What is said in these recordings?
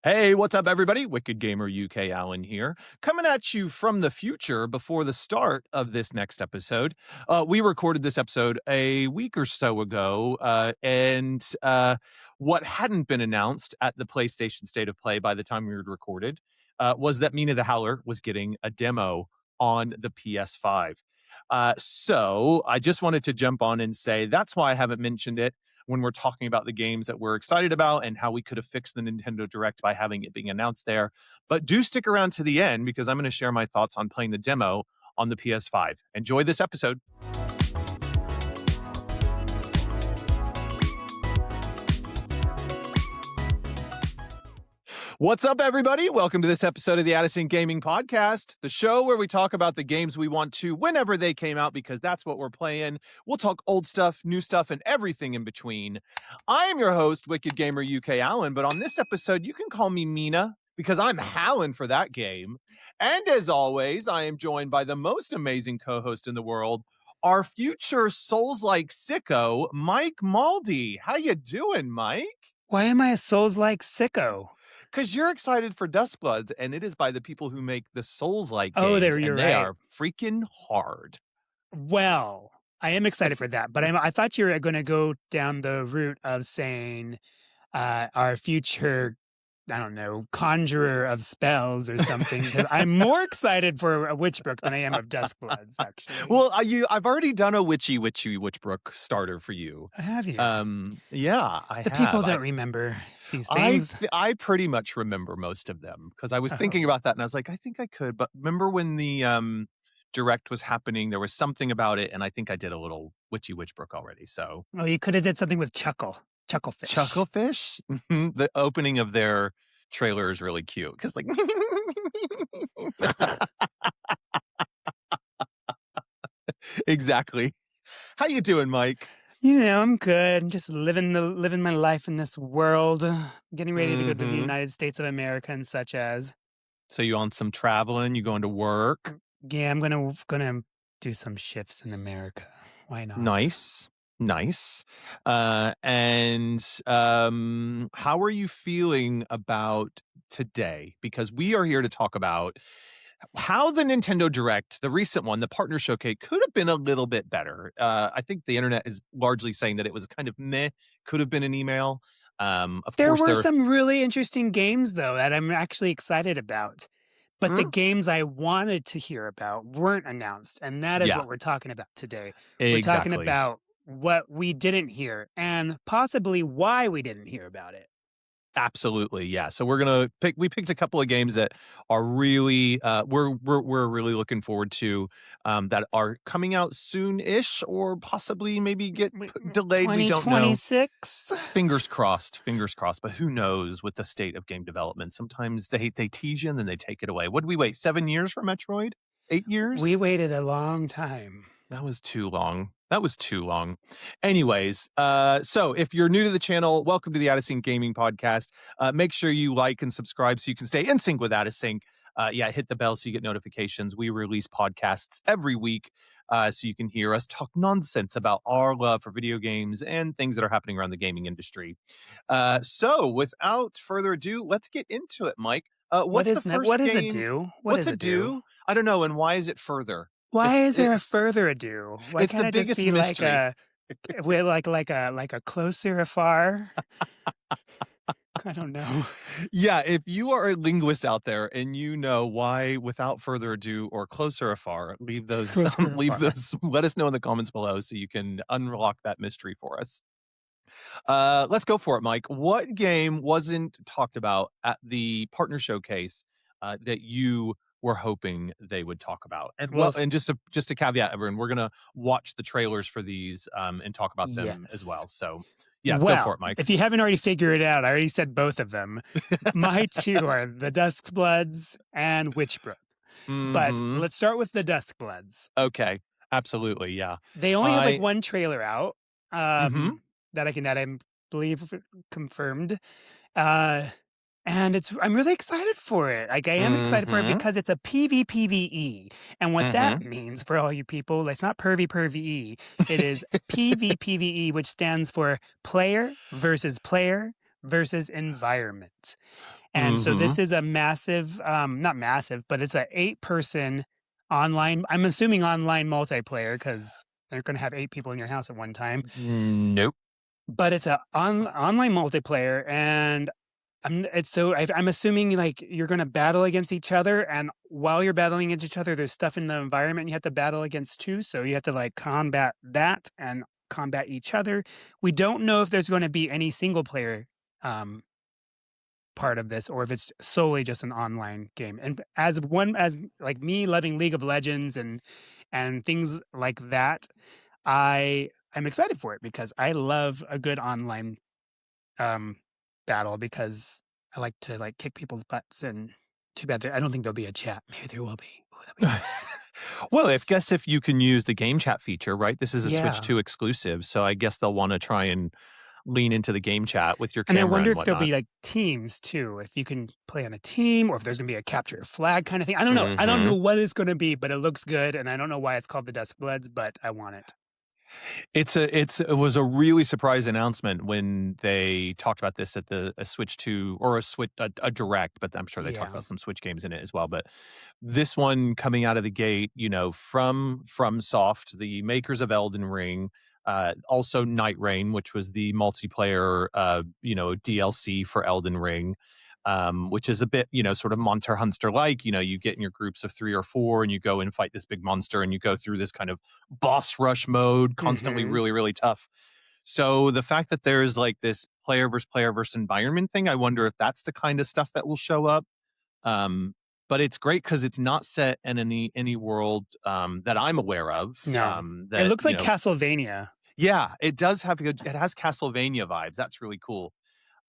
Hey, what's up, everybody? Wicked Gamer UK Allen here, coming at you from the future before the start of this next episode. We recorded this episode a week or so ago, and what hadn't been announced at the PlayStation State of Play by the time we had recorded was that Mina the Howler was getting a demo on the PS5. So I just wanted to jump on and say that's why I haven't mentioned it when we're talking about the games that we're excited about and how we could have fixed the Nintendo Direct by having it being announced there. But do stick around to the end because I'm going to share my thoughts on playing the demo on the PS5. Enjoy this episode. What's up, everybody? Welcome to this episode of the Addison Gaming Podcast, the show where we talk about the games we want to whenever they came out, because that's what we're playing. We'll talk old stuff, new stuff, and everything in between. I am your host, Wicked Gamer UK Allen, but on this episode, you can call me Mina because I'm howling for that game. And as always, I am joined by the most amazing co-host in the world, our future Souls-like sicko, Mike Malldee. How you doing, Mike? Why am I a Souls-like sicko? Because you're excited for Duskbloods, and it is by the people who make the Souls-like games. Oh, you're and they right. are freaking hard. Well, I am excited for that, but I thought you were going to go down the route of saying our future, I don't know, conjurer of spells or something. Because I'm more excited for a WckdGmrUK than I am of Duskbloods, actually. Well, I've already done a witchy WckdGmrUK starter for you. Have you? Yeah, I have. The people don't remember these things. I pretty much remember most of them because I was thinking about that and I was like, I think I could. But remember when the Direct was happening, there was something about it, and I think I did a little witchy WckdGmrUK already. So, well, you could have did something with Chucklefish. Chucklefish? The opening of their trailer is really cute because, like, exactly. How you doing, Mike? You know, I'm good. I'm just living my life in this world, getting ready to go to the United States of America and such as. So you on some traveling? You going to work? Yeah, I'm gonna do some shifts in America. Why not? Nice. And how are you feeling about today? Because we are here to talk about how the Nintendo Direct, the recent one, the partner showcase, could have been a little bit better. I think the internet is largely saying that it was kind of meh, could have been an email. There were some really interesting games, though, that I'm actually excited about. But the games I wanted to hear about weren't announced. And that is what we're talking about today. Exactly. We're talking about what we didn't hear and possibly why we didn't hear about it. Absolutely, yeah. So we picked a couple of games that are really we're really looking forward to that are coming out soon-ish or possibly maybe get delayed. We don't know. 2026? Fingers crossed. But who knows with the state of game development? Sometimes they tease you and then they take it away. What did we wait? 7 years for Metroid? 8 years? We waited a long time. That was too long. Anyways, so if you're new to the channel, welcome to the Addison Gaming Podcast. Make sure you like and subscribe so you can stay in sync with Addison. Hit the bell so you get notifications. We release podcasts every week so you can hear us talk nonsense about our love for video games and things that are happening around the gaming industry. So without further ado, let's get into it, Mike. What does it do? What's it do? I don't know. And why is it further? Why is there a further ado? Why it's can't the it just biggest be mystery. like a closer afar? I don't know. Yeah, if you are a linguist out there and you know why without further ado or closer afar, leave those. Let us know in the comments below so you can unlock that mystery for us. Let's go for it, Mike. What game wasn't talked about at the partner showcase that you were hoping they would talk about? And and just to caveat, everyone, we're gonna watch the trailers for these and talk about them as well. So yeah, go for it, Mike. If you haven't already figured it out, I already said both of them. My two are the Duskbloods and WckdGmrUK. But let's start with the Duskbloods. Okay, absolutely, yeah. They only have like one trailer out that I believe confirmed. And I'm really excited for it. Like I am excited for it because it's a PvPvE. And what that means for all you people, it's not PervE. It is PvPvE, which stands for player versus environment. And so Mhm. this is a massive, not massive, but it's a 8-person online, I'm assuming online multiplayer, because they're gonna have 8 people in your house at one time. Nope. But it's a online multiplayer, and I'm assuming, like, you're gonna battle against each other, and while you're battling against each other, there's stuff in the environment you have to battle against too, so you have to, like, combat that and combat each other. We don't know if there's gonna be any single player, um, part of this, or if it's solely just an online game. And as like me loving League of Legends and things like that, I'm excited for it because I love a good online um battle, because I like to, like, kick people's butts. And too bad I don't think there'll be a chat. Maybe there will be. Oh, that'd be fun. Well, if you can use the game chat feature, right? This is a Switch Yeah. 2 exclusive, so I guess they'll wanna try and lean into the game chat with your And I camera wonder and if there'll whatnot. be, like, teams too, if you can play on a team, or if there's gonna be a capture a flag kind of thing. I don't know. I don't know Mhm. what it's gonna be, but it looks good, and I don't know why it's called the Duskbloods, but I want it. It was a really surprise announcement when they talked about this at a Switch 2 or a Direct, but I'm sure they talked Yeah. about some Switch games in it as well. But this one coming out of the gate, from FromSoft, the makers of Elden Ring, also Night Rain, which was the multiplayer, DLC for Elden Ring. Which is a bit, sort of Monster Hunter like. You get in your groups of 3 or 4 and you go and fight this big monster and you go through this kind of boss rush mode, constantly Mhm. really, really tough. So the fact that there's like this player versus environment thing, I wonder if that's the kind of stuff that will show up. Um, but it's great because it's not set in any world that I'm aware of. No. It That looks like Castlevania. yeah, it does have it has Castlevania vibes. That's really cool.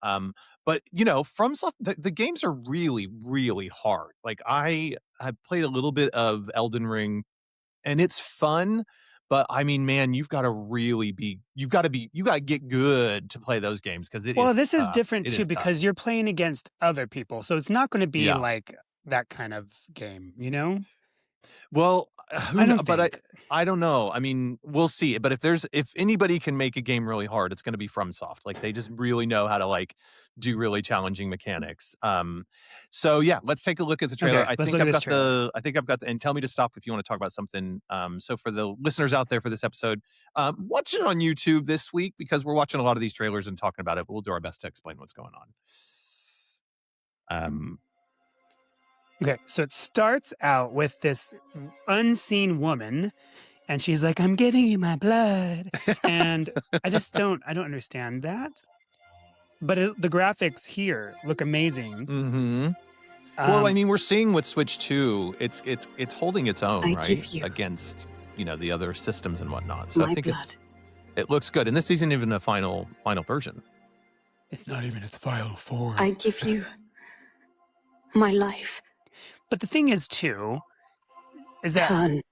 Um, but FromSoft, the games are really, really hard. Like I played a little bit of Elden Ring, and it's fun. But I mean, man, you gotta get good to play those games because it Well, is this is tough. different It too is tough. because you're playing against other people, so it's not gonna be Yeah. like that kind of game, you know? Well, I who kn don't but think. I don't know. I mean, we'll see. But if anybody can make a game really hard, it's gonna be FromSoft. Like, they just really know how to, like, do really challenging mechanics. So, yeah, let's take a look at the trailer. Okay, let's look at this trailer. I think I've got the and tell me to stop if you wanna talk about something. So for the listeners out there for this episode, watch it on YouTube this week because we're watching a lot of these trailers and talking about it, but we'll do our best to explain what's going on. Um Okay, so it starts out with this unseen woman, and she's like, "I'm giving you my blood." And I don't understand that. But the graphics here look amazing. Mhm. Well, I Um, mean, we're seeing with Switch 2, it's holding its own, I right? give you Against, the other systems and whatnot. So I my think blood. it looks good. And this isn't even the final version. it's not even its final form. I give you my life. But the thing is too, is that Turn,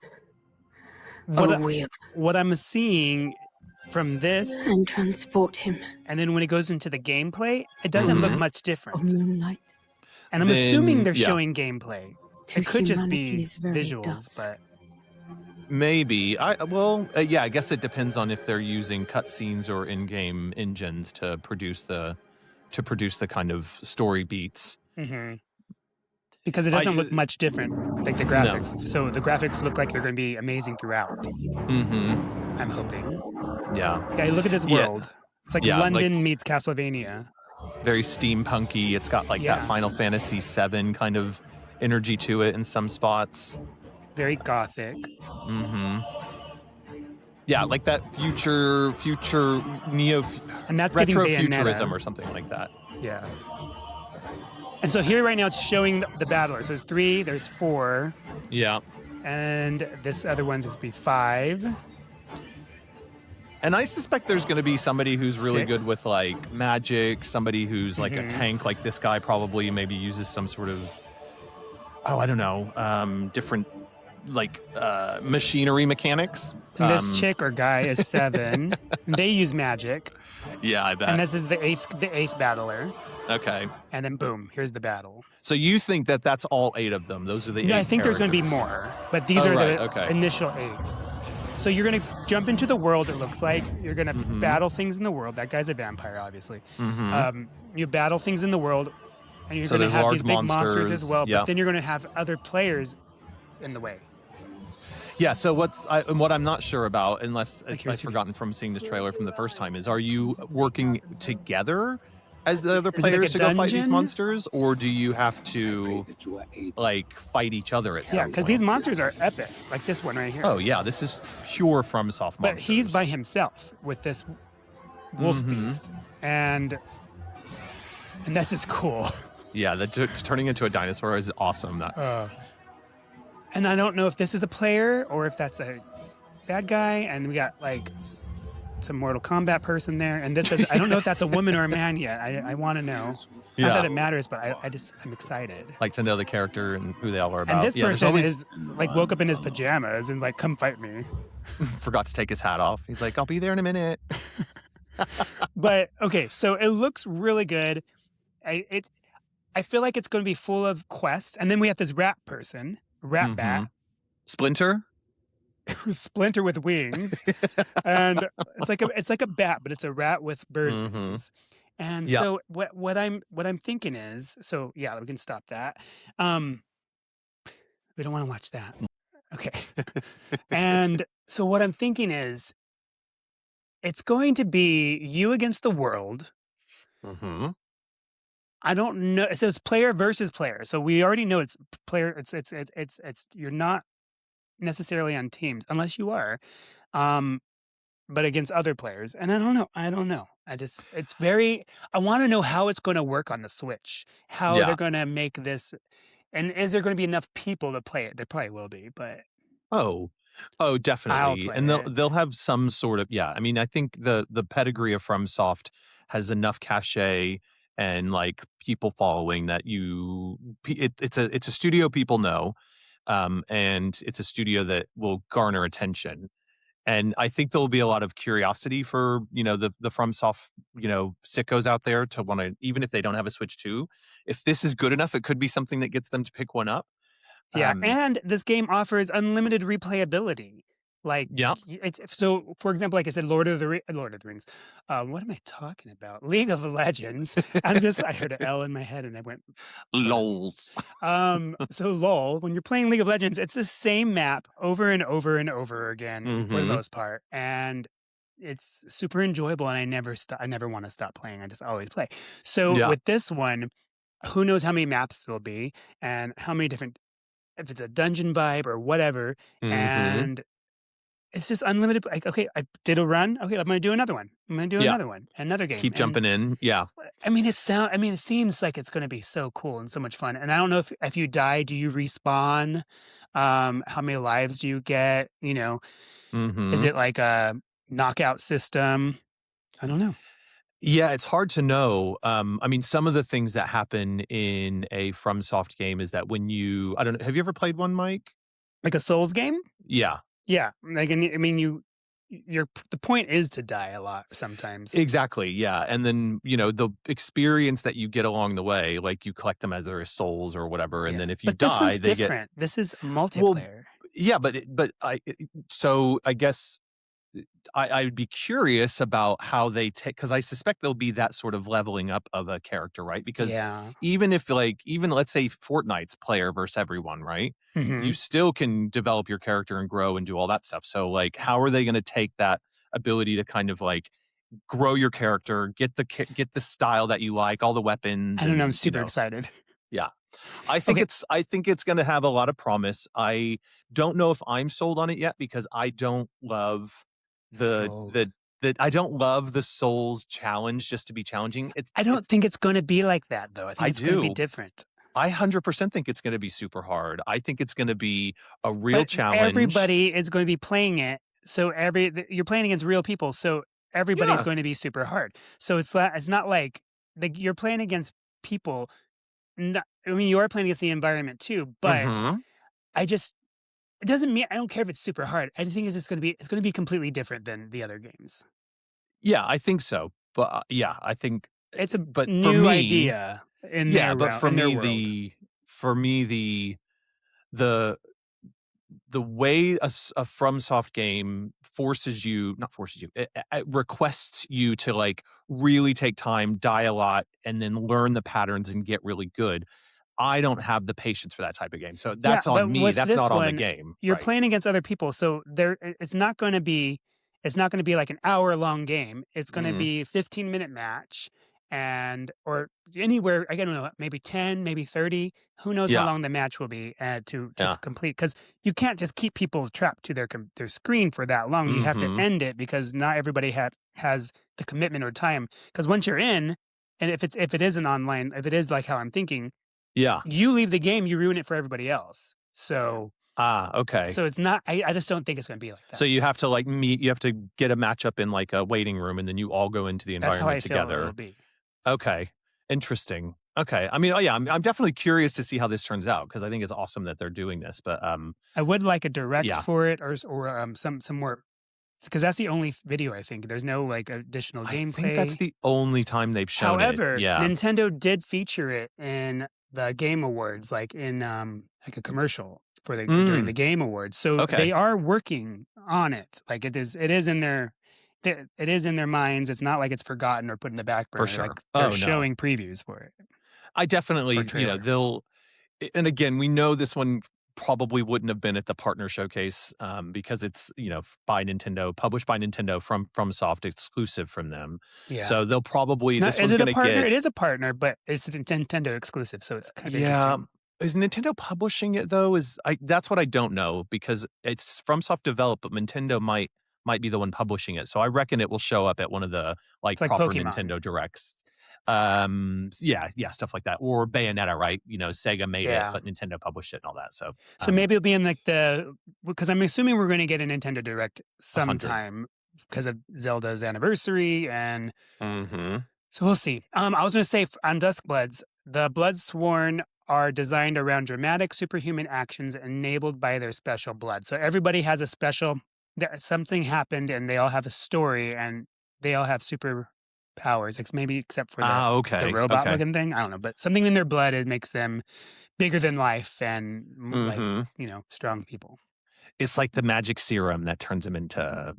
what O I- wheel, what I'm seeing from this, and transport him, and then when it goes into the gameplay, it doesn't look Mhm. much O different. moonlight, And I'm assuming Then they're yeah, showing gameplay. to It could just be humanity's very visuals, dust. but maybe. Yeah, I guess it depends on if they're using cutscenes or in-game engines to produce the kind of story beats. mhm. Because it I doesn't look much different, like the No. graphics. So the graphics look like they're going to be amazing throughout. Mhm. I'm hoping. Yeah. Yeah, look at this Yeah. world. It's like Yeah, like London meets Castlevania. very steampunky. It's got like that Yeah, Final Fantasy VII kind of energy to it in some spots. very gothic. Mhm. Yeah, like that future neo And that's giving retrofuturism Bayonetta. or something like that. Yeah. And so here right now it's showing the battlers. So there's 3, there's 4, Yeah. and this other one's supposed to be 5. And I suspect there's going to be somebody who's really good 6. with like magic, somebody who's like a Mhm. tank like this guy probably maybe uses some sort of I don't know, different like machinery mechanics. And this chick or guy is 7. They use magic. Yeah, I And bet. this is the eighth battler. Okay. And then boom, here's the battle. So you think that that's all 8 of them? Those are the 8 No, I think there's going to be characters. more, but these Oh, are right, the okay. initial 8. So you're going to jump into the world, it looks like. You're going to Mhm. battle things in the world. That guy's a vampire, obviously. Mhm. You battle things in the world. and you're So going to there's have large these big monsters as monsters. well, but Yeah. then you're going to have other players in the way. Yeah, so what I'm not sure about, unless Like, I've here's your forgotten from seeing this trailer from the first time, is are you working together as the other Is it like players a to go fight these dungeon? monsters, or do you have to like fight each other at Yeah, some because point? these monsters are epic, like this one right here. Oh yeah, this is pure FromSoft But monsters. he's by himself with this wolf beast, and this is cool. Yeah, turning into a dinosaur is awesome. And I don't know if this is a player or if that's a bad guy, and we got like some Mortal Kombat person there, and this is I don't know if that's a woman or a man yet. I want to know. Not that it matters, but I'm excited. Like to know the character and who they all are about. And this Yeah, there's person always is like woke up in his pajamas and like, come fight me. forgot to take his hat off. He's like, I'll be there in a minute. But okay, so it looks really good. I feel like it's going to be full of quests, and then we have this rat person, rat bat, Splinter. Splinter with wings, and it's like a bat, but it's a rat with bird wings. And so what I'm thinking is, so yeah, we can stop that. We don't want to watch that. Okay. And so what I'm thinking is, it's going to be you against the world. I don't know. It says player versus player, so we already know it's player. It's you're not necessarily on teams unless you are, but against other players. And I don't know. I want to know how it's going to work on the Switch. How they're going to make this, and is there going to be enough people to play it? There probably will be, but Oh, definitely. And they'll have some sort of I mean, I think the pedigree of FromSoft has enough cachet and like people following that it's a studio people know, and it's a studio that will garner attention. And I think there'll be a lot of curiosity for the FromSoft sickos out there to want to, even if they don't have a Switch 2, if this is good enough, it could be something that gets them to pick one up. Yeah, and this game offers unlimited replayability. Like, it's so. For example, like I said, Lord of the Rings. What am I talking about? League of Legends. I heard an L in my head, and I went lols. So lol. When you're playing League of Legends, it's the same map over and over and over again for the most part, and it's super enjoyable. And I never want to stop playing. I just always play. So with this one, who knows how many maps there'll be, and how many different. If it's a dungeon vibe or whatever, and it's just unlimited. Like, okay, I did a run. Okay, I'm going to do another one. I'm going to do another one, another game. Keep jumping in. Yeah. I mean, it seems like it's going to be so cool and so much fun. And I don't know if you die, do you respawn? How many lives do you get? Is it like a knockout system? I don't know. Yeah, it's hard to know. I mean, some of the things that happen in a FromSoft game is that I don't know, have you ever played one, Mike? Like a Souls game? Yeah. Yeah. Like, I mean, the point is to die a lot sometimes. Exactly. Yeah. And then, the experience that you get along the way, like you collect them as their souls or whatever. And then if you this die, one's they different. This is multiplayer. Yeah, so I guess I'd be curious about how they take, because I suspect there'll be that sort of leveling up of a character, right? Because even if even let's say Fortnite's player versus everyone, right? You still can develop your character and grow and do all that stuff. So like, how are they going to take that ability to kind of like grow your character, get the style that you like, all the weapons? I don't know. I'm super excited. Yeah. I think it's going to have a lot of promise. I don't know if I'm sold on it yet because I don't love I don't love the Souls challenge just to be challenging. I don't think it's going to be like that though. I think it's going to be different. I 100% think it's going to be super hard. I think it's going to be a real challenge. Everybody is going to be playing it. So you're playing against real people. So everybody's going to be super hard. So it's not like you're playing against people. I mean, you are playing against the environment too, but it doesn't mean I don't care if it's super hard. I think it's going to be completely different than the other games. Yeah, I think so. But I think it's a new idea in their but for in their me world. for me the the way a FromSoft game it requests you to like really take time, die a lot, and then learn the patterns and get really good. I don't have the patience for that type of game. So Yeah, that's but on me. with That's this not on the one, game. you're Right. playing against other people, so it's not going to be like an hour-long game. It's going to Mhm. be 15-minute match or anywhere, I don't know, maybe 10, maybe 30. Who knows how Yeah. long the match will be to Yeah. complete, cuz you can't just keep people trapped to their screen for that long. You have to Mhm. end it because not everybody has the commitment or time, cuz once you're in, and if it is an online, if it is like how I'm thinking, Yeah. you leave the game, you ruin it for everybody else. So Okay. it's not, I just don't think it's gonna be like So that. you have to like meet, you have to get a matchup in like a waiting room and then you all go into the That's how environment I feel it'll together. be. Okay. Interesting. Okay. I mean, oh yeah, I'm definitely curious to see how this turns out because I think it's awesome that they're doing this. But I would like a direct yeah, for it, or some more, because that's the only video I think. There's no, like, additional I think that's gameplay. the only time they've shown it. However, Yeah. Nintendo did feature it in the Game Awards, like, in, like, a commercial during the Mm, Game Awards. So they okay. are working on it. Like, it is in it is in their minds. It's not like it's forgotten or put in the back For burner. sure. Like, they're Oh no. showing previews for it, I or definitely, trailer. they'll and again, we know this one probably wouldn't have been at the partner showcase because it's by Nintendo, published by Nintendo from Soft, exclusive from them. Yeah. So they'll probably Now, this is one's it a going to partner? get It is a partner, but it's a Nintendo exclusive, so it's kind of yeah. interesting. Is Nintendo publishing it though? That's what I don't know because it's from Soft developed, but Nintendo might be the one publishing it. So I reckon it will show up at one of the like It's like proper Pokemon. Nintendo directs. Yeah, stuff like that. Or Bayonetta, right? Sega made it, Yeah. but Nintendo published it and all that. So So maybe it'll be in like because I'm assuming we're going to get a Nintendo Direct 100. sometime because of Zelda's anniversary, and Mm-hmm. so we'll see. I was going to say on Duskbloods, the Bloodsworn are designed around dramatic superhuman actions enabled by their special blood. So everybody has a special, something happened and they all have a story and they all have super powers, maybe except for the Okay. robot Okay. looking thing. I don't know, but something in their blood, it makes them bigger than life and like, Mm-hmm. strong people. It's like the magic serum that turns them into,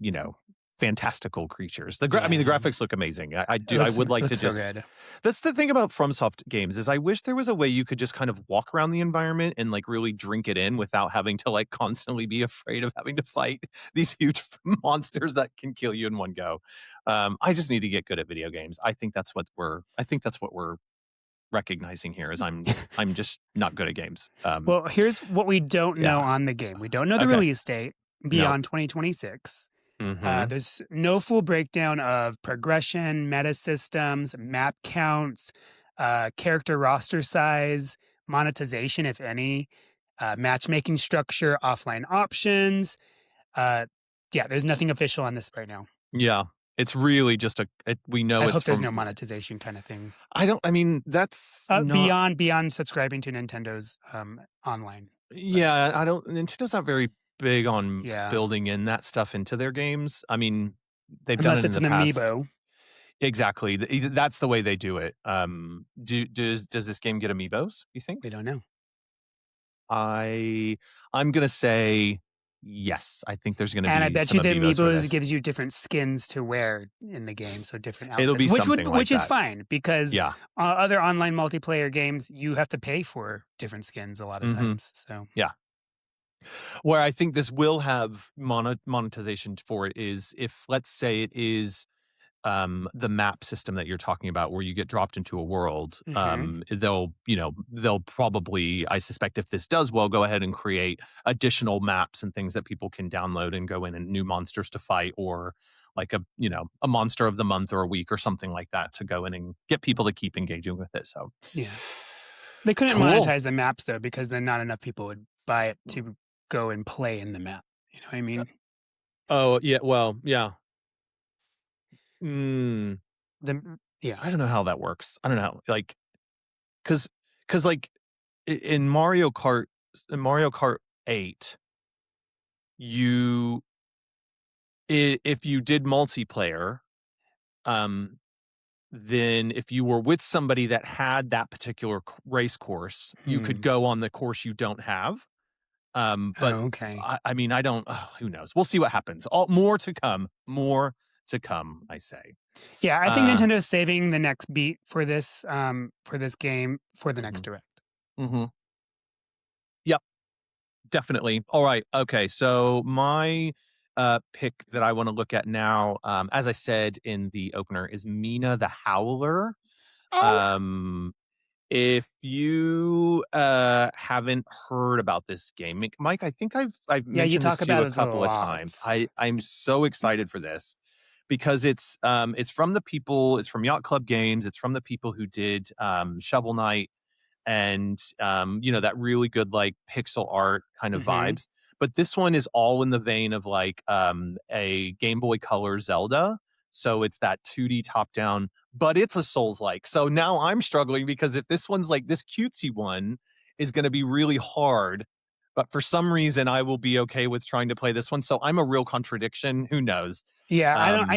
fantastical creatures. The Yeah. graphics look amazing. It I looks, would like to so just good. that's the thing about FromSoft games is I wish there was a way you could just kind of walk around the environment and like really drink it in without having to like constantly be afraid of having to fight these huge monsters that can kill you in one go. I just need to get good at video games. I think that's what we're recognizing here is I'm just not good at games. Well, here's what we don't know Yeah. on the game. We don't know the Okay. release date No. beyond 2026. Mm-hmm. There's no full breakdown of progression, meta systems, map counts, character roster size, monetization, if any, matchmaking structure, offline options. Yeah, there's nothing official on this right now. Yeah. It's really just we know I it's hope there's no from monetization kind of thing. I mean, that's not Beyond subscribing to Nintendo's online. yeah, I don't Nintendo's not very big on Yeah, building in that stuff into their games. I mean, they've done unless it in it's the an past. amiibo. Exactly. That's the way they do it. Does this game get amiibos, you think? We don't know. I'm gonna say yes. I think there's gonna And I be bet some you the amiibos for amiibos this. gives you different skins to wear in the game, so different It'll be outfits, something like which is that. fine because Yeah. other online multiplayer games you have to pay for different skins a lot of Mhm. times. So Yeah. Where I think this will have monetization for it is if, let's say, it is the map system that you're talking about, where you get dropped into a world. mhm. They'll probably, I suspect, if this does well, go ahead and create additional maps and things that people can download and go in and new monsters to fight, or like a monster of the month or a week or something like that to go in and get people to keep engaging with it. So Yeah, they couldn't cool. monetize the maps though because then not enough people would buy it to go and play in the map. You know what I mean? Oh yeah, well yeah. Mm, Yeah. I don't know how that works. I don't know, like, because like in Mario Kart 8, you if you did multiplayer, um, then if you were with somebody that had that particular race course, you could Hmm. go on the course you don't have. But Oh, okay. I mean, I don't. Who knows? We'll see what happens. More to come. More to come. I say. Yeah, I think Uh, Nintendo's saving the next beat for this game for the next mhm, direct. mhm. Yep, definitely. All right. Okay. So my pick that I want to look at now, as I said in the opener, is Mina the Howler. Oh, Um, If you, haven't heard about this game, Mike, I think I've yeah, you mentioned this talk to you about a it a couple of lot. times. I'm so excited for this because it's from the people it's from Yacht Club Games, it's from the people who did, Shovel Knight and that really good like pixel art kind of Hmm. vibes. But this one is all in the vein of like a Game Boy Color Zelda. So it's that 2D top down, but it's a Souls like. So now I'm struggling because if this one's like this cutesy one is going to be really hard, but for some reason I will be okay with trying to play this one. So I'm a real contradiction. Who knows? Yeah, I don't.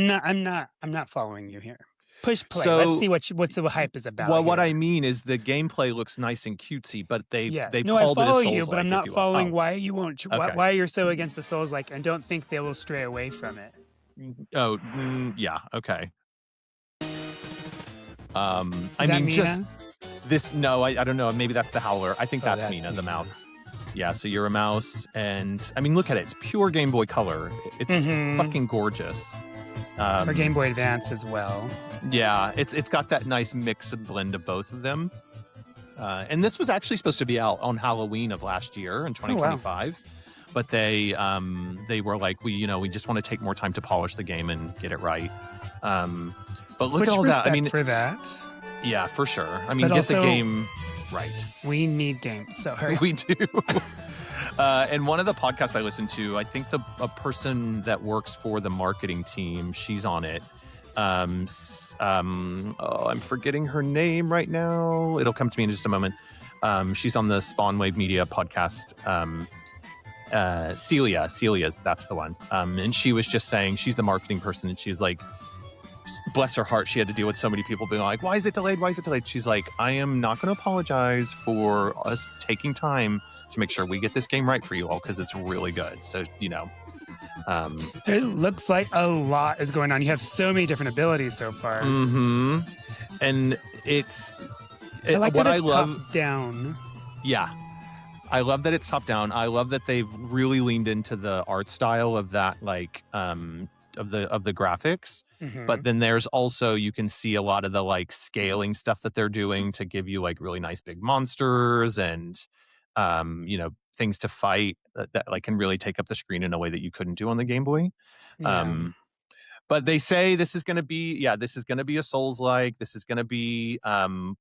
Um, I'm not following you here. Push play. Let's so see what's the hype is about Well, what I here. mean is the gameplay looks nice and cutesy, but Yeah, they've no, I called it a follow you, Souls but I'm like, if not you will. following Oh, why you won't. okay. Why you're so against the Souls like, and don't think they will stray away from it. Oh, yeah, okay. I Is that mean, just Mina? this. No, I don't know. Maybe that's the Howler. I think Oh, that's that's Mina, the Mina. mouse. Yeah, so you're a mouse, and I mean, look at it. It's pure Game Boy Color. It's Mm-hmm. fucking gorgeous. For Game Um, Boy Advance as well. yeah, it's got that nice mix and blend of both of them. And this was actually supposed to be out on Halloween of last year in Oh wow. 2025. But they were like, we just want to take more time to polish the game and get it right. But look Which at all that. I respect mean, for that. yeah, for sure. I mean, But get the also, game right. we need games. So hurry. We do. And one of the podcasts I listen to, I think a person that works for the marketing team, she's on it. I'm forgetting her name right now. It'll come to me in just a moment. She's on the Spawn Wave Media podcast. Celia's that's the one. And she was just saying she's the marketing person, and she's like, bless her heart, she had to deal with so many people being like, why is it delayed? Why is it delayed? She's like, I am not going to apologize for us taking time to make sure we get this game right for you all because it's really good. So, It looks like a lot is going on. You have so many different abilities so far. mm-hmm. And I like what that I it's love. top down. Yeah. I love that it's top down. I love that they've really leaned into the art style of that, like, of the graphics. Mm-hmm. But then there's also, you can see a lot of the like scaling stuff that they're doing to give you like really nice big monsters and things to fight that like can really take up the screen in a way that you couldn't do on the Game Boy. Yeah. Um, but they say this is going to be, this is going to be a Souls-like. This is going to be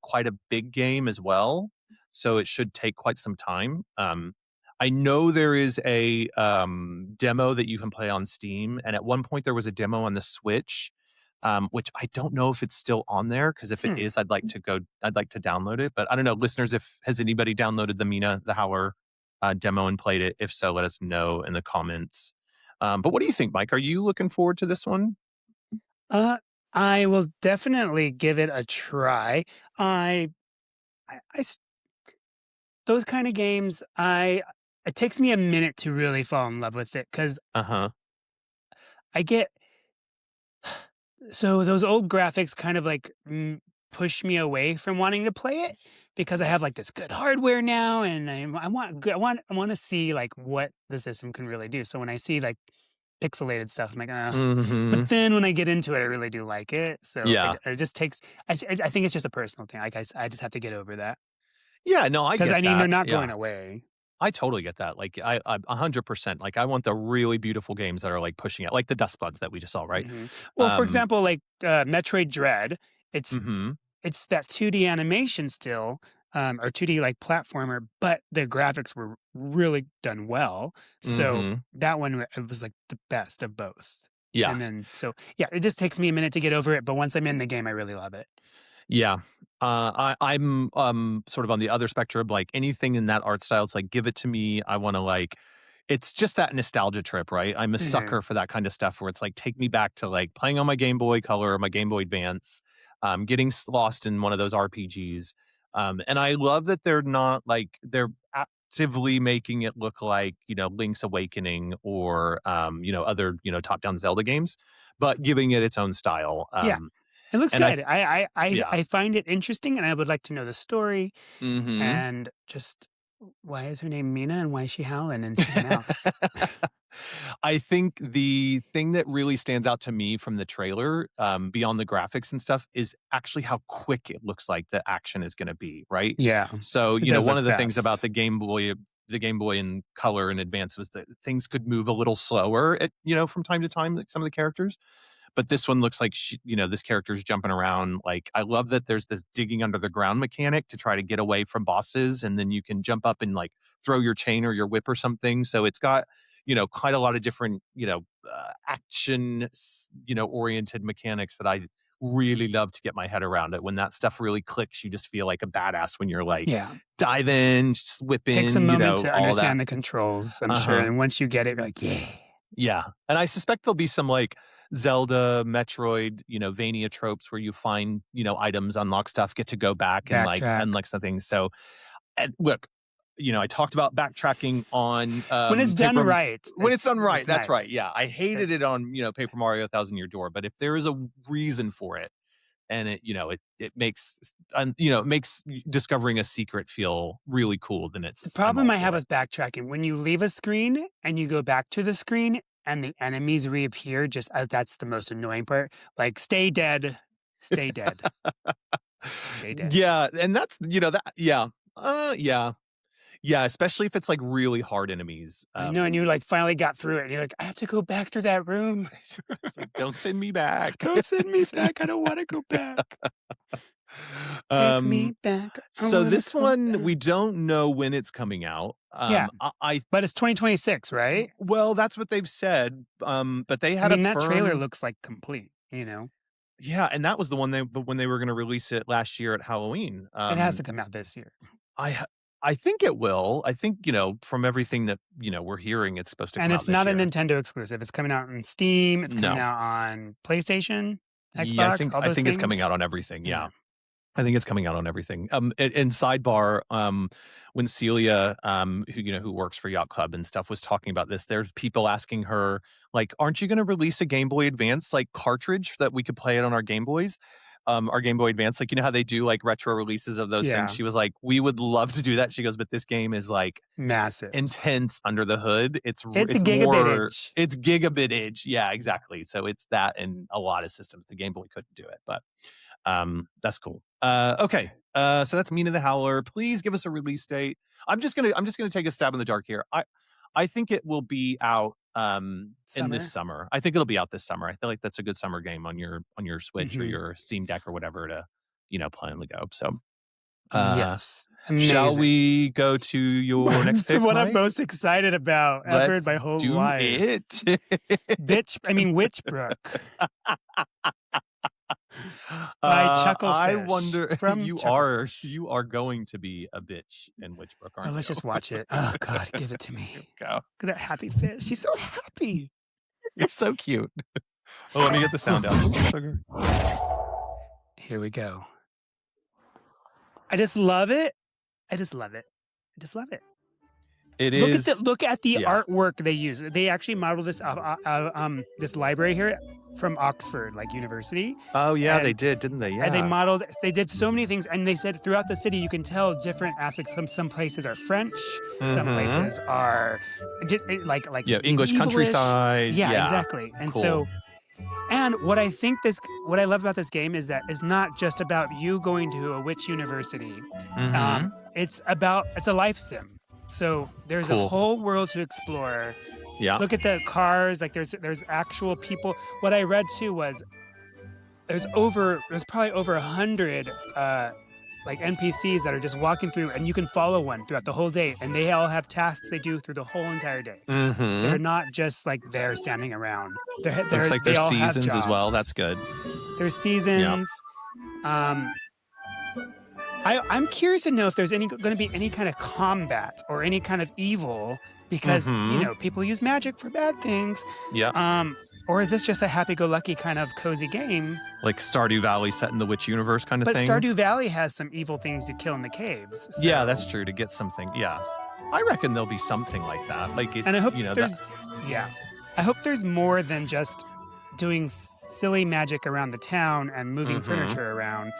quite a big game as well. So it should take quite some time. I know there is a demo that you can play on Steam. And at one point there was a demo on the Switch, which I don't know if it's still on there. Because if it is, I'd like to download it. But I don't know, listeners, has anybody downloaded the Mina, the Howler demo and played it? If so, let us know in the comments. But what do you think, Mike? Are you looking forward to this one? Uh, I will definitely give it a try. I, I s- those kind of games, it takes me a minute to really fall in love with it because Uh-huh. I get so those old graphics kind of like push me away from wanting to play it because I have like this good hardware now, and I want to see like what the system can really do. So when I see like pixelated stuff, I'm like, Mhm. but then when I get into it, I really do like it. So Yeah. it just takes. I think it's just a personal thing. Like I just have to get over that Yeah, no, I because get I mean they're that. not Yeah. going away. I totally get that. Like, I 100%, like, I want the really beautiful games that are, like, pushing it, like the Dust Buds that we just saw, right? Hmm. Well, for Um example, like Metroid Dread, it's Mhm. it's that 2D animation still, or 2D like platformer, but the graphics were really done well. So Mhm. that one it was like the best of both. Yeah. And then yeah, it just takes me a minute to get over it, but once I'm in the game, I really love it. Yeah. I'm sort of on the other spectrum, like anything in that art style, it's like, give it to me. I want to like it's just that nostalgia trip, right? I'm a Hmm. sucker for that kind of stuff where it's like take me back to like playing on my Game Boy Color or my Game Boy Advance, getting lost in one of those RPGs. And I love that they're not like effectively making it look like, Link's Awakening or, other, top-down Zelda games, but giving it its own style. Yeah. It looks And good. yeah. I find it interesting, and I would like to know the story. Mhm. And just why is her name Mina, and why is she howling and she's a mouse? I think the thing that really stands out to me from the trailer, beyond the graphics and stuff, is actually how quick it looks like the action is gonna be, right? Yeah, So, it does one look of the things fast. about the Game Boy in color and advance was that things could move a little slower from time to time, like some of the characters. But this one looks like this character's jumping around. Like, I love that there's this digging under the ground mechanic to try to get away from bosses, and then you can jump up and like throw your chain or your whip or something. So it's got quite a lot of different action oriented mechanics that I really love to get my head around it. When that stuff really clicks, you just feel like a badass when you're like Yeah, dive in, just whip takes a in, moment to all that. understand the controls, I'm sure, Uh-huh. and once you get it, you're like, yeah. Yeah. And I suspect there'll be some like Zelda, Metroid, Vania tropes where you find, items, unlock stuff, get to go back and like Backtrack. unlock something. So, and look, I talked about backtracking on When it's done Paper right, when it's done right. it's That's right. nice. Yeah. I hated it on, Paper Mario Thousand Year Door, but if there is a reason for it, and it makes it makes discovering a secret feel really cool, then The I'm all problem I have for it. with backtracking, when you leave a screen and you go back to the screen and the enemies reappear, just that's the most annoying part. Like, stay dead, stay dead, stay dead. Yeah, and that's that yeah. Yeah. Yeah, especially if it's like really hard enemies. I know, and you like finally got through it, and you're like, I have to go back to that room. It's like, don't send me back. Don't send me back. I don't want to go back. Take me Um, back. I so wanna this go one, we back. don't know when it's coming out. Yeah, I but it's 2026, right? well, that's what they've said. But they I had a mean, that trailer firm looks like complete. yeah, and that was the one but when they were going to release it last year at Halloween. It has to come out this year, I I think it will. I think, from everything that, we're hearing, it's supposed to and come out it's this not a year. Nintendo exclusive. It's coming out on Steam. It's coming No. out on PlayStation, Yeah, Xbox, all I those think it's coming things. out on everything. Yeah. Yeah. I think it's coming out on everything. And sidebar, when Celia, who works for Yacht Club and stuff, was talking about this, there's people asking her, like, "Aren't you going to release a Game Boy Advance like cartridge that we could play it on our Game Boys, our Game Boy Advance? Like, how they do like retro releases of those things." Yeah, She was like, "We would love to do that." She goes, "But this game is like massive. intense under the hood. It's a It's more, gigabitage. it's gigabitage. Yeah, exactly. So it's that and a lot of systems. The Game Boy couldn't do it, but." That's cool. Okay. So that's Mina the Howler. Please give us a release date. I'm just gonna take a stab in the dark here. I think it will be out in this Summer. summer. I think it'll be out this summer. I feel like that's a good summer game on your Switch or Mhm. your Steam Deck or whatever to, play on the go. So Yes, shall amazing. we go to your next It's pick, what I'm Mike? most excited about. I've heard Let's my whole do life. it. WckdGmrUK. By Chucklefish I wonder from you Chucklefish. are going to be a bitch in Witchbrook, Oh, aren't let's you? just watch it. Oh God, give it to me. Here Look we go. at that happy fish. She's so happy. It's so cute. Oh, let me get the sound out. Sugar. Here we go. I just love it. I just love it. I just love it. It Look is. at the Yeah. artwork they use. They actually modeled this this library here from Oxford, like university. Oh yeah, and- they did, didn't they? Yeah. And they did so many things, and they said throughout the city you can tell different aspects. Some places are French, some Mhm. places are like English English. countryside. Yeah, exactly. And Cool. so, and what I love about this game is that it's not just about you going to a witch university. Mhm. It's a life sim. So there's Cool. a whole world to explore. Yeah. Look at the cars. Like there's actual people. What I read too was there's probably over 100 like NPCs that are just walking through, and you can follow one throughout the whole day, and they all have tasks they do through the whole entire day. They're Mhm. not just like there standing around. Looks like they there's all have seasons as well. jobs. That's good. There's seasons. I'm curious to know if there's going to be any kind of combat or any kind of evil because Mhm. people use magic for bad things. Yeah. Or is this just a happy-go-lucky kind of cozy game? Like Stardew Valley set in the witch universe kind of But thing. Stardew Valley has some evil things to kill in the caves. Yeah, so- that's true. To get something. Yeah. I reckon there'll be something like that. Like it, And I hope that. there's yeah. I hope there's more than just doing silly magic around the town and moving Mm-hmm. furniture around.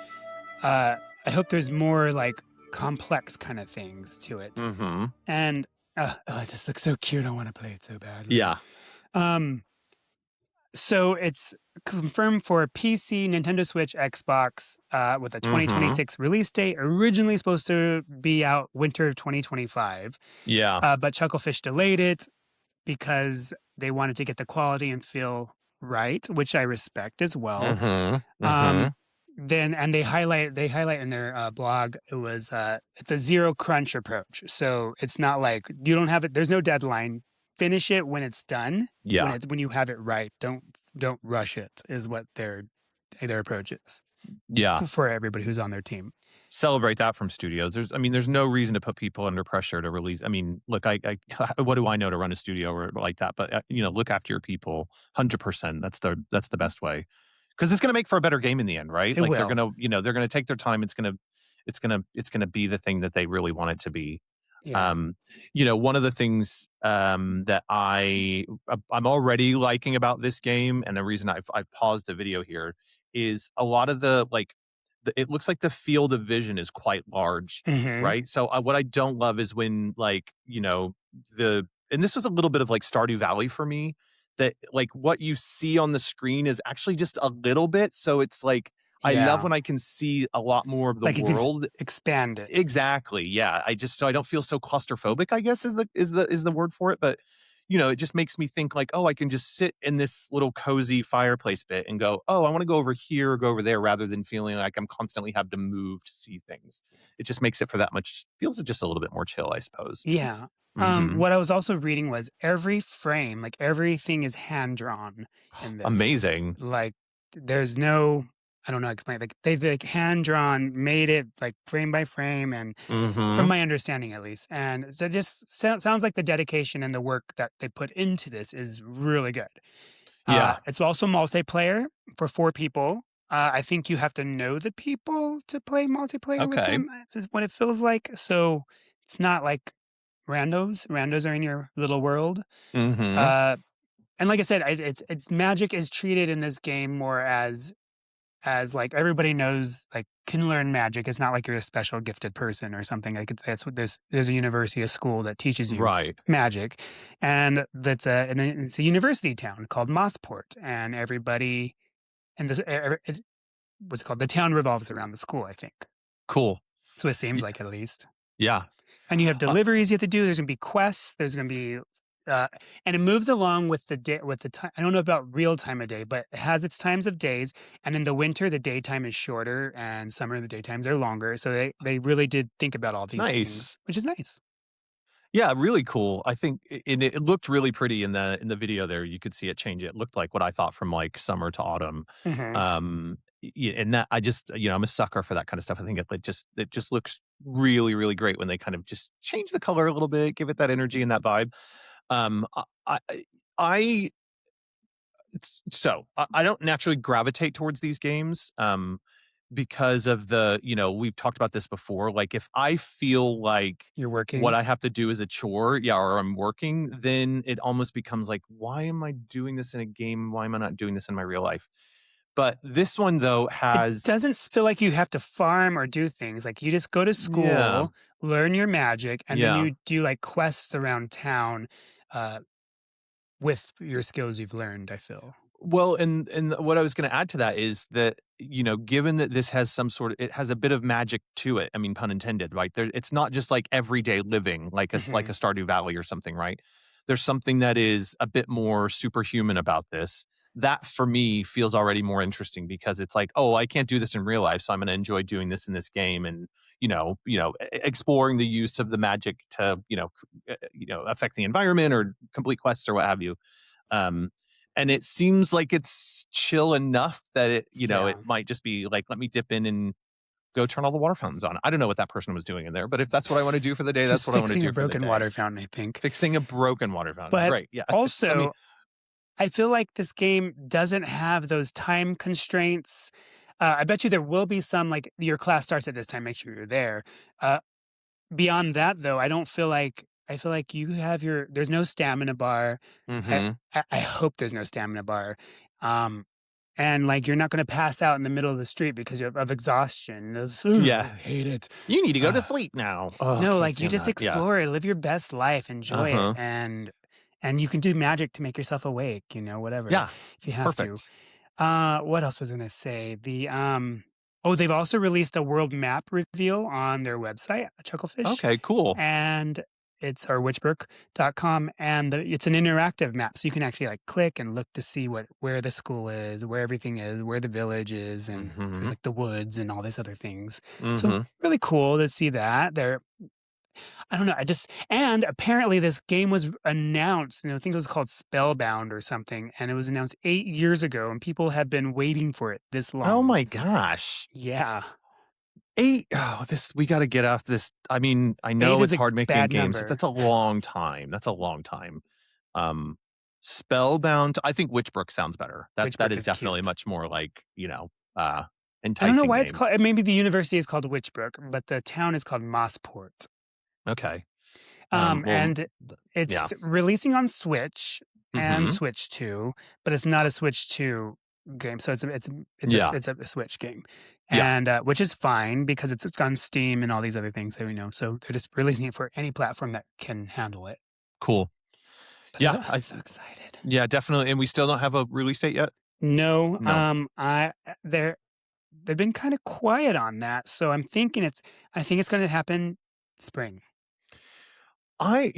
I hope there's more like complex kind of things to it. Mm-hmm. And it just looks so cute. I want to play it so badly. Yeah. Um, so it's confirmed for PC, Nintendo Switch, Xbox, with a Mm-hmm. 2026 release date. Originally supposed to be out winter of 2025, Yeah. but Chucklefish delayed it because they wanted to get the quality and feel right, which I respect as well. Mm-hmm. Mm-hmm. Um, then and they highlight in their blog it's a zero crunch approach. So it's not like you don't have it. There's no deadline. Finish it when it's done. Yeah. When you have it right. Don't rush it. Is what their approach is Yeah. for everybody who's on their team. Celebrate that from studios. There's no reason to put people under pressure to release. I mean, look, I what do I know to run a studio or like that? But look after your people, 100%. That's the best way, because it's going to make for a better game in the end, right? It Like will. they're gonna take their time. It's gonna be the thing that they really want it to be. Yeah. One of the things that I'm already liking about this game, and the reason I've paused the video here, is a lot of it looks like the field of vision is quite large, Mm-hmm. right? So what I don't love is when and this was a little bit of like Stardew Valley for me, that like what you see on the screen is actually just a little bit. So it's like I love Yeah. when I can see a lot more of the Like you can world. expand it. Exactly. Yeah. So I don't feel so claustrophobic, I guess is the word for it. But it just makes me think like, oh, I can just sit in this little cozy fireplace bit and go, oh, I want to go over here or go over there, rather than feeling like I'm constantly have to move to see things. It just makes it for that much, feels just a little bit more chill, I suppose. Yeah. Mm-hmm. What I was also reading was every frame, like everything is hand drawn in this. Amazing. Like there's no, I don't know how to explain it. Like they like hand drawn, made it like frame by frame, and Mm-hmm. from my understanding at least. And so it just sounds like the dedication and the work that they put into this is really good. Yeah. It's also multiplayer for 4 people. I think you have to know the people to play multiplayer with Okay. them. This is what it feels like. So it's not like randos. Randos are in your little world. Mm-hmm. And like I said, it's magic is treated in this game more as like everybody knows, like can learn magic. It's not like you're a special gifted person or something. Like that's what there's a university, a school that teaches you Right. magic, and it's a university town called Mossport, and everybody and what's it called? The town revolves around the school, I think. Cool. That's what it seems like, at least. Yeah. And you have deliveries you have to do. There's going to be quests. There's going to be, and it moves along with the day, with the time. I don't know about real time of day, but it has its times of days. And in the winter, the daytime is shorter, and summer, the daytimes are longer. So they really did think about all these things, Nice. which is nice. Yeah, really cool. I think it looked really pretty in the video there. You could see it change. It looked like what I thought from like summer to autumn. Mm-hmm. And that I just I'm a sucker for that kind of stuff. I think it just looks really, really great when they kind of just change the color a little bit, give it that energy and that vibe. Um, I, I I don't naturally gravitate towards these games. Because of we've talked about this before. Like if I feel like You're working. what I have to do is a chore, or I'm working, then it almost becomes like, why am I doing this in a game? Why am I not doing this in my real life? But this one though It doesn't feel like you have to farm or do things. Like you just go to school, learn your magic, and then you do like quests around town with your skills you've learned, I feel. Well, and what I was going to add to that is that given that this has it has a bit of magic to it. I mean, pun intended, right? It's not just like everyday living, like a Stardew Valley or something, right? There's something that is a bit more superhuman about this. That for me feels already more interesting, because it's like, oh, I can't do this in real life, so I'm going to enjoy doing this in this game, and exploring the use of the magic to affect the environment or complete quests or what have you. And it seems like it's chill enough that it might just be like, let me dip in and go turn all the water fountains on. I don't know what that person was doing in there, but if that's what I want to do for the day, that's what I want to do for the day. Fixing a broken water fountain, I think. Fixing a broken water fountain. But right. Yeah. Also, I feel like this game doesn't have those time constraints. I bet you there will be some, like your class starts at this time, make sure you're there. Beyond that, though, I don't feel like I feel like you have there's no stamina bar. I Mm-hmm. I hope there's no stamina bar. Um, and, like, you're not gonna pass out in the middle of the street because of exhaustion. Yeah. I hate it. You need to go to Ugh. sleep now. Oh, No, can't like, you stand just that. Yeah. explore, live your best life, enjoy it, Uh-huh. and you can do magic to make yourself awake, whatever, Yeah. if you have to. Perfect. What else was I gonna say? They've also released a world map reveal on their website, Chucklefish, Okay, cool. and it's or witchbrook.com, and it's an interactive map, so you can actually like click and look to see where the school is, where everything is, where the village is, and there's Mm-hmm. like the woods and all these other things. So Mm-hmm. really cool to see that. I don't know. And apparently this game was announced, I think it was called Spellbound or something, and it was announced 8 years ago, and people have been waiting for it this Oh long. my gosh. Yeah. We got to get off this. I mean, I 8 know is it's a hard making bad games, but number. that's a long time. That's a long time. Um, Spellbound, I think Witchbrook sounds better. That Witchbrook is is definitely cute. much more like, I don't know enticing why it's name. called maybe the university is called Witchbrook, but the town is called Mossport. Okay. Well, And yeah. it's releasing on Switch and Mm-hmm. Switch 2, but it's not a Switch 2 game. So Yeah. it's a Switch game, Yeah. and which is fine because it's on Steam and all these other things that we know. So they're just releasing it for any platform that can handle it. Cool. But Yeah. I'm so excited. Yeah, definitely. And we still don't have a release date yet? No, No. they've been kind of quiet on that, so I think it's going to happen spring. I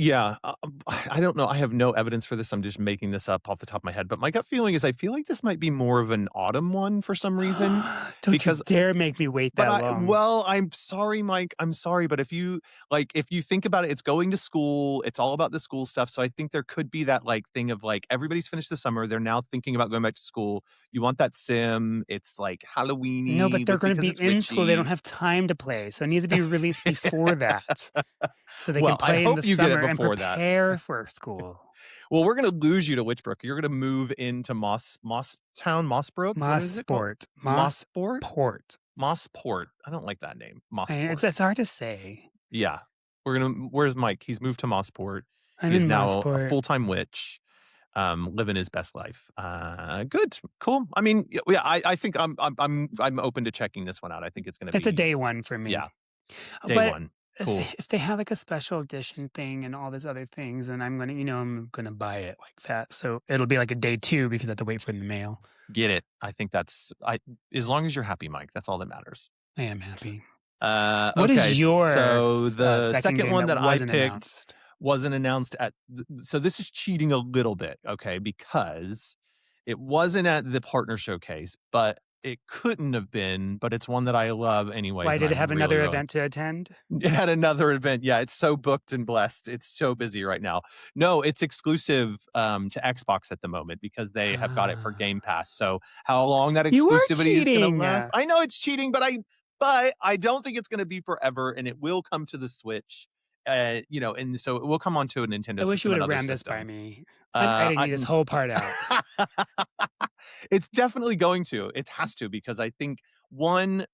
don't know. I have no evidence for this. I'm just making this up off the top of my head. But my gut feeling is I feel like this might be more of an autumn one for some reason. Don't you Because dare make me wait that long. I'm sorry, Mike. I'm sorry, but if you think about it, it's going to school. It's all about the school stuff. So I think there could be that like thing of like everybody's finished the summer. They're now thinking about going back to school. You want that sim. It's like No, but Halloweeny they're with gonna because be it's in school, they don't witchy. have time to play, so it needs to be released before that, so they can Well, I play in the hope you get it summer and before that. prepare for school. Well, we're gonna lose you to Witchbrook. You're gonna move into Mossbrook. What is it called? Mossport. Mossport? Mossport. Mossport. I don't like that name. It's Mossport. hard to say. Yeah. Where's Mike? He's moved to Mossport. I'm He is in now a Mossport. full-time witch, living his best life. Good. Cool. I mean, yeah, I think I'm open to checking this one out. I think it's gonna It's a be day one for me. yeah, Oh, day but one. Cool. if they have, like, a special edition thing and all these other things, then I'm gonna buy it like that, so it'll be like a day 2 because I have to wait for the mail. Get it. I think as long as you're happy, Mike, that's all that matters. I am happy. Uh, What okay, is your so the second second game one that that I wasn't picked announced? wasn't announced so this is cheating a little bit, okay, because it wasn't at the partner showcase, but it couldn't have been, but it's one that I love anyways, Why and did it I'm have really, another really event to attend? it had another event. Yeah, it's so booked and blessed. It's so busy right now. No, it's exclusive to Xbox at the moment because they have got it for Ah. Game Pass. So how long that You are exclusivity is going to cheating! last? I know it's cheating, but I don't think it's going to be forever, and it will come to the Switch. And so it will come onto a Nintendo I wish you system would and have other ran this by systems. me. I didn't need this whole part out. It's definitely going to. It has to because I think one,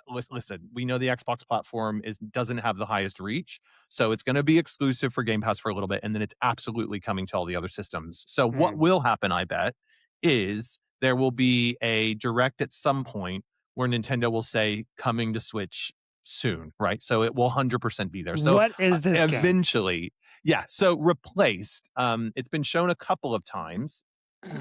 listen, we know the Xbox platform doesn't have the highest reach, so it's going to be exclusive for Game Pass for a little bit, and then it's absolutely coming to all the other systems. So what will happen, I bet, is there will be a direct at some point where Nintendo will say coming to Switch soon, right? So it will 100% be there. So What is this game? eventually, yeah. So replaced. It's been shown a couple of times,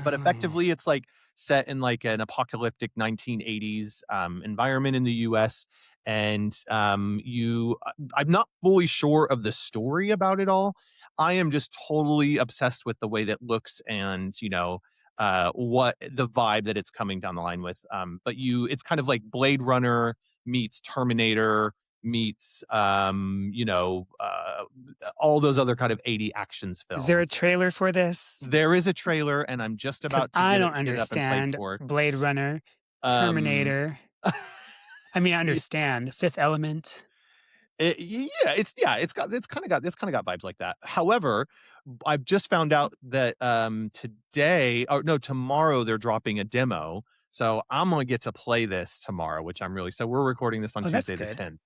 but effectively it's like set in like an apocalyptic 1980s environment in the US. And I'm not fully sure of the story about it all. I am just totally obsessed with the way that looks and what the vibe that it's coming down the line with. But it's kind of like Blade Runner meets Terminator meets all those other kind of 80 actions films. Is there a trailer for this? There is a trailer, and I'm just 'Cause about to I don't get up and play understand for it. Blade Runner, Um, Terminator. I mean, I it, understand Fifth Element. it's kind of got vibes like that. However, I've just found out that tomorrow they're dropping a demo, so I'm gonna get to play this tomorrow, which I'm really so we're recording this on Oh, that's Tuesday the good. 10th.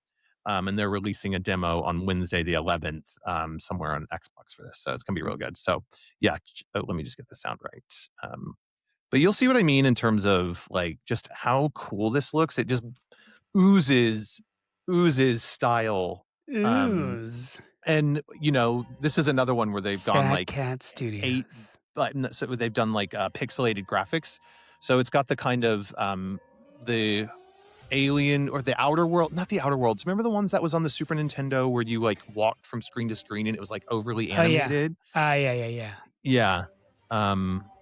and they're releasing a demo on Wednesday the 11th, somewhere on Xbox for this. So it's gonna be real good. So yeah, let me just get the sound right. But you'll see what I mean in terms of like just how cool this looks. It just oozes style. Ooze. And this is another one where they've gone Sad like Cat eight, Studios. but so they've done like pixelated graphics. So it's got the kind of the Alien or the Outer World, not the Outer Worlds. Remember the ones that was on the Super Nintendo where you like walked from screen to screen and it was like overly Oh, yeah. animated? Yeah. Yeah. I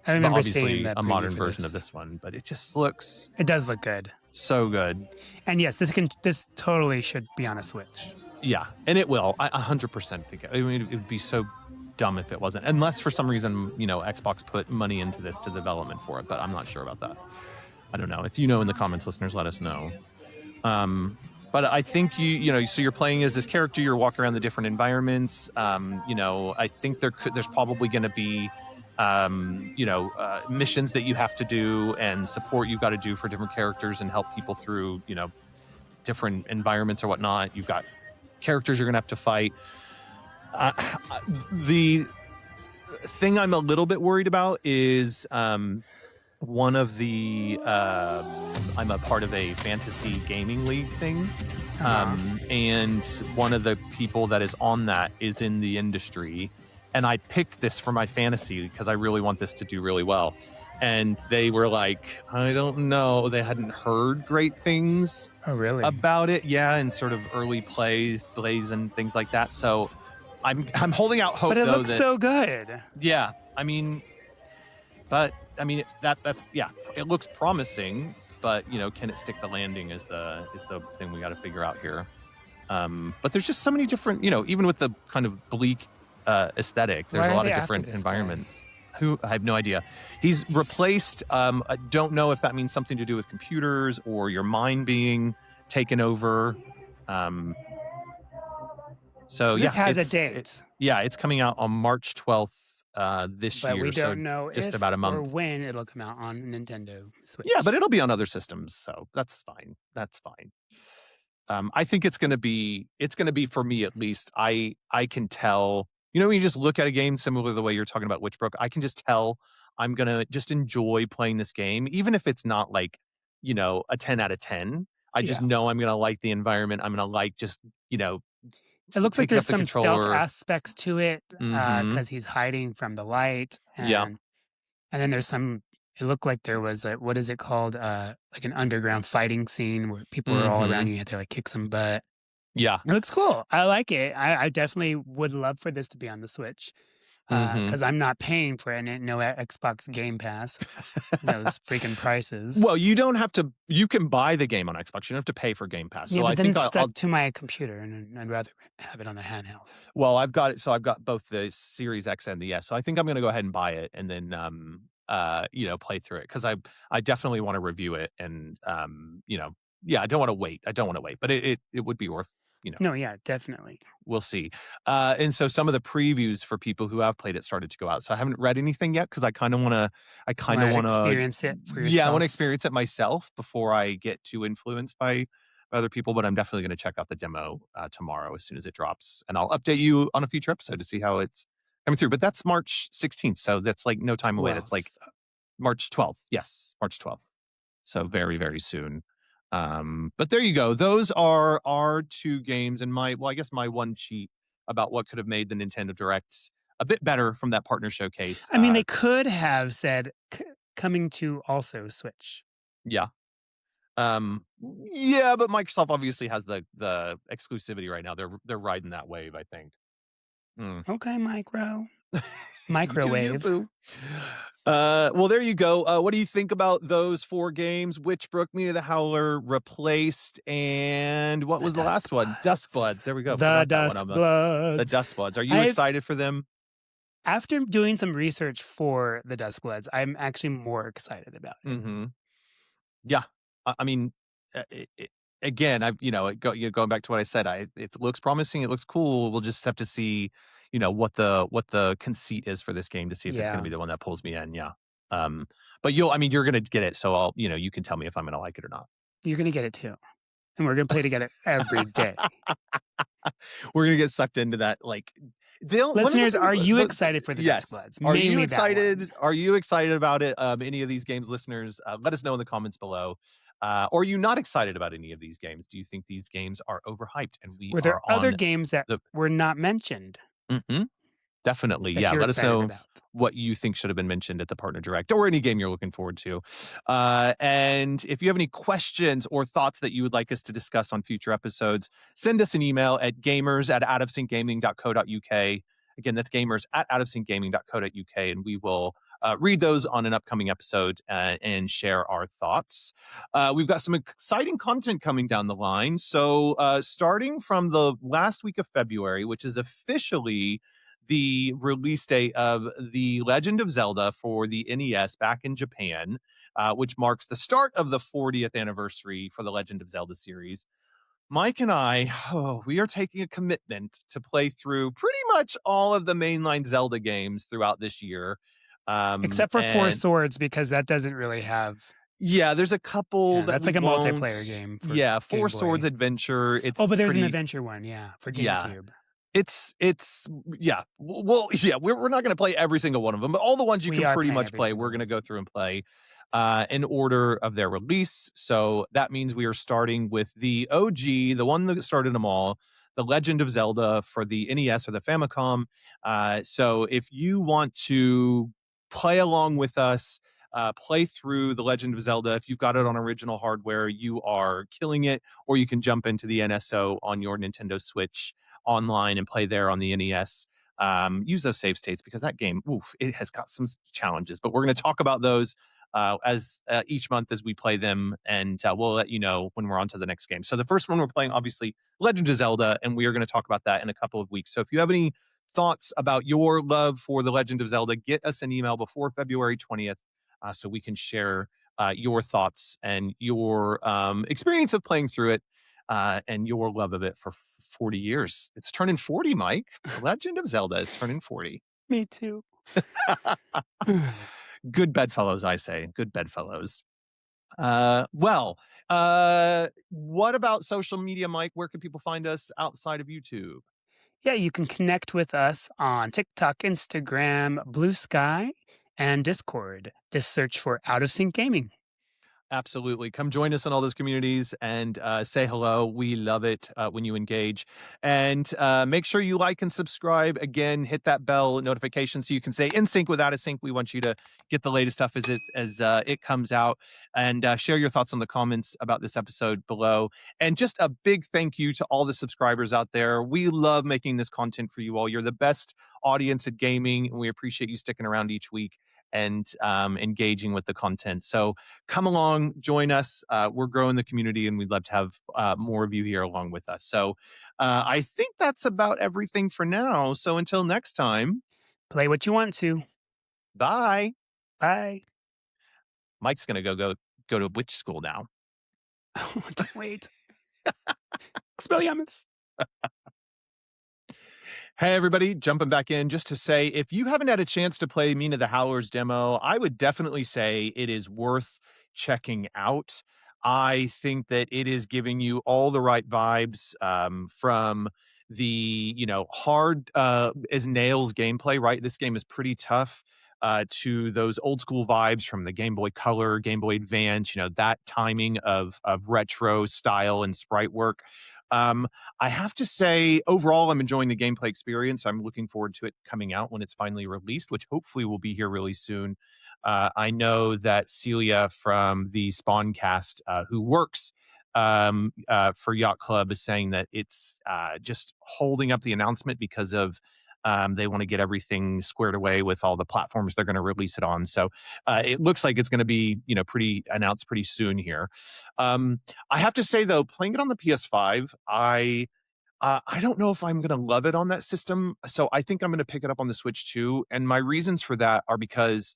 But remember seeing obviously the a preview modern for version of this. this one, but it just looks It does look good. so good. And yes, this totally should be on a Switch. Yeah, and it will. I 100% think. I mean, it would be so dumb if it wasn't, unless for some reason Xbox put money into this to development for it. But I'm not sure about that. I don't know. If you know in the comments, listeners, let us know. But I think so you're playing as this character. You're walking around the different environments. I think there's probably going to be missions that you have to do and support you've got to do for different characters and help people through different environments or whatnot. You've got characters you're gonna have to fight. The thing I'm a little bit worried about is one of the I'm a part of a fantasy gaming league thing. And one of the people that is on that is in the industry, and I picked this for my fantasy because I really want this to do really well. And they were like, I don't know. They hadn't heard great things about it. Yeah, and sort of early plays and things like that. So I'm holding out hope. But it looks so good. Yeah, that's it looks promising. But can it stick the landing is the thing we got to figure out here. But there's just so many different, even with the kind of bleak aesthetic, there's a lot of different environments. I have no idea. He's replaced. I don't know if that means something to do with computers or your mind being taken over. So this has a date. It's coming out on March 12th this year. But we don't know just about a month or when it'll come out on Nintendo Switch. Yeah, but it'll be on other systems, so that's fine. I think it's gonna be for me at least. I can tell. When you just look at a game similar to the way you're talking about WckdGmrUK, I can just tell I'm gonna just enjoy playing this game, even if it's not like a 10 out of 10. I just know I'm gonna like the environment. I'm gonna like just It looks like there's some stealth aspects to it because he's hiding from the light. And then there's some. It looked like there was what is it called? Like an underground fighting scene where people are all around you. You have to like kick some butt. Yeah, it looks cool. I like it. I definitely would love for this to be on the Switch because I'm not paying for it. And no Xbox Game Pass. Those freaking prices. Well, you don't have to. You can buy the game on Xbox. You don't have to pay for Game Pass. Yeah, so but I then think it's stuck to my computer, and I'd rather have it on the handheld. Well, I've got it. So I've got both the Series X and the S. So I think I'm going to go ahead and buy it and then play through it because I definitely want to review it and I don't want to wait. But it would be worth. No, yeah, definitely. We'll see. And so some of the previews for people who have played it started to go out. So I haven't read anything yet because I kind of want to. Experience it for yourself. Yeah, I want to experience it myself before I get too influenced by other people. But I'm definitely going to check out the demo tomorrow as soon as it drops, and I'll update you on a future episode to see how it's coming through. But that's March 16th, so that's like no time away. That's like March 12th. Yes, March 12th. So very, very soon. But there you go. Those are our two games and I guess my one cheat about what could have made the Nintendo Directs a bit better from that partner showcase. I mean, they could have said coming to also Switch. Yeah. Yeah, but Microsoft obviously has the exclusivity right now. They're riding that wave, I think. Okay, microwave. Well, there you go. What do you think about those 4 games? WckdGmrUK, Meet of the Howler, Replaced, and what was the last one? Duskbloods. There we go. The Duskbloods. The Duskbloods. Are you excited for them? After doing some research for the Duskbloods, I'm actually more excited about it. Mm-hmm. Yeah. I mean, again, going back to what I said, it looks promising. It looks cool. We'll just have to see, what the conceit is for this game to see if it's going to be the one that pulls me in. Yeah. But you're going to get it. So you can tell me if I'm going to like it or not. You're going to get it too. and we're gonna play together every day. We're gonna get sucked into that. Like, one of the Listeners, things. are you excited for the Dusk Yes. Bloods? Are you Mainly that excited? one. Are you excited about it? Any of these games, listeners? Let us know in the comments below. Or are you not excited about any of these games? Do you think these games are overhyped? And we Were there are other on games that the. were not mentioned Mhm. Definitely. that Yeah. you're Let us excited know about? what you think should have been mentioned at the Partner Direct or any game you're looking forward to. And if you have any questions or thoughts that you would like us to discuss on future episodes, send us an email at gamers@outofsyncgaming.co.uk. Again, that's gamers@outofsyncgaming.co.uk, and we will read those on an upcoming episode and share our thoughts. We've got some exciting content coming down the line. So starting from the last week of February, which is officially the release date of The Legend of Zelda for the NES back in Japan, which marks the start of the 40th anniversary for the Legend of Zelda series. Mike and I, we are taking a commitment to play through pretty much all of the mainline Zelda games throughout this year. Except for Four And Swords, because that doesn't really have. yeah, there's a couple Yeah, that that's we like a won't. multiplayer game for Yeah, Four Game Swords Boy. Adventure. Oh, It's but there's an pretty. adventure one, yeah, for Yeah, GameCube. it's yeah. Well, yeah, we're not going to play every single one of them, but all the ones you We can are pretty playing much every play, we're single going to one. go through and play in order of their release. So that means we are starting with the OG, the one that started them all, The Legend of Zelda for the NES or the Famicom. So if you want to play along with us, play through The Legend of Zelda. If you've got it on original hardware, you are killing it, or you can jump into the NSO on your Nintendo Switch online and play there on the NES. Use those save states because that game, oof, it has got some challenges. But we're going to talk about those as each month as we play them, and we'll let you know when we're on to the next game. So the first one we're playing, obviously, Legend of Zelda, and we are going to talk about that in a couple of weeks. So if you have any thoughts about your love for the Legend of Zelda, get us an email before February 20th so we can share your thoughts and your experience of playing through it and your love of it for 40 years. It's turning 40, Mike. The Legend of Zelda is turning 40. Me too. Good bedfellows, I say. Good bedfellows. What about social media, Mike? Where can people find us outside of YouTube? Yeah, you can connect with us on TikTok, Instagram, Blue Sky, and Discord. Just search for Out of Sync Gaming. Absolutely. Come join us in all those communities and say hello. We love it when you engage. And make sure you like and subscribe. Again, hit that bell notification so you can say in sync with Out of Sync. We want you to get the latest stuff as it comes out. And share your thoughts on the comments about this episode below. And just a big thank you to all the subscribers out there. We love making this content for you all. You're the best audience at gaming, and we appreciate you sticking around each week and engaging with the content. So come along, join us. We're growing the community, and we'd love to have more of you here along with us. So I think that's about everything for now. So until next time, Play what you want to. bye. Bye. Mike's gonna go to witch school now. Oh, I can't wait. Expelliarmus. Hey, everybody, jumping back in just to say if you haven't had a chance to play Mina the Howler's demo, I would definitely say it is worth checking out. I think that it is giving you all the right vibes from the, hard as nails gameplay, right? This game is pretty tough. To those old school vibes from the Game Boy Color, Game Boy Advance, that timing of retro style and sprite work. Um, I have to say, overall, I'm enjoying the gameplay experience. I'm looking forward to it coming out when it's finally released, which hopefully will be here really soon. I know that Celia from the Spawncast, who works for Yacht Club, is saying that it's just holding up the announcement because of they want to get everything squared away with all the platforms they're going to release it on. So it looks like it's going to be, pretty announced pretty soon here. I have to say though, playing it on the PS5, I don't know if I'm going to love it on that system. So I think I'm going to pick it up on the Switch too. And my reasons for that are because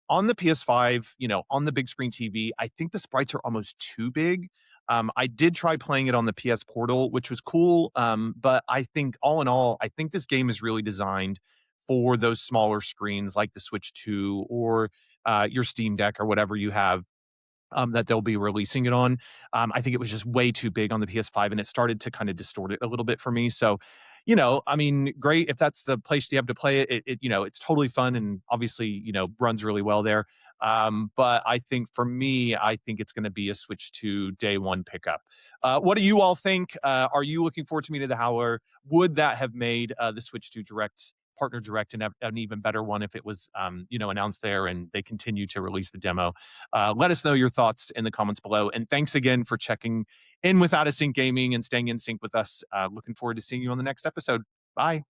on the PS5, on the big screen TV, I think the sprites are almost too big. I did try playing it on the PS Portal, which was cool. But I think all in all, I think this game is really designed for those smaller screens like the Switch 2 or your Steam Deck or whatever you have. that they'll be releasing it on. I think it was just way too big on the PS5, and it started to kind of distort it a little bit for me. So, I mean, great if that's the place you have to play it. It's totally fun and obviously, runs really well there. But I think for me, I think it's going to be a Switch 2 day one pickup. What do you all think? Are you looking forward to Meet of the Howler? Would that have made the Switch 2 Direct partner direct an even better one if it was announced there and they continue to release the demo? Let us know your thoughts in the comments below, and thanks again for checking in with Out of Sync Gaming and staying in sync with us. Looking forward to seeing you on the next episode. Bye.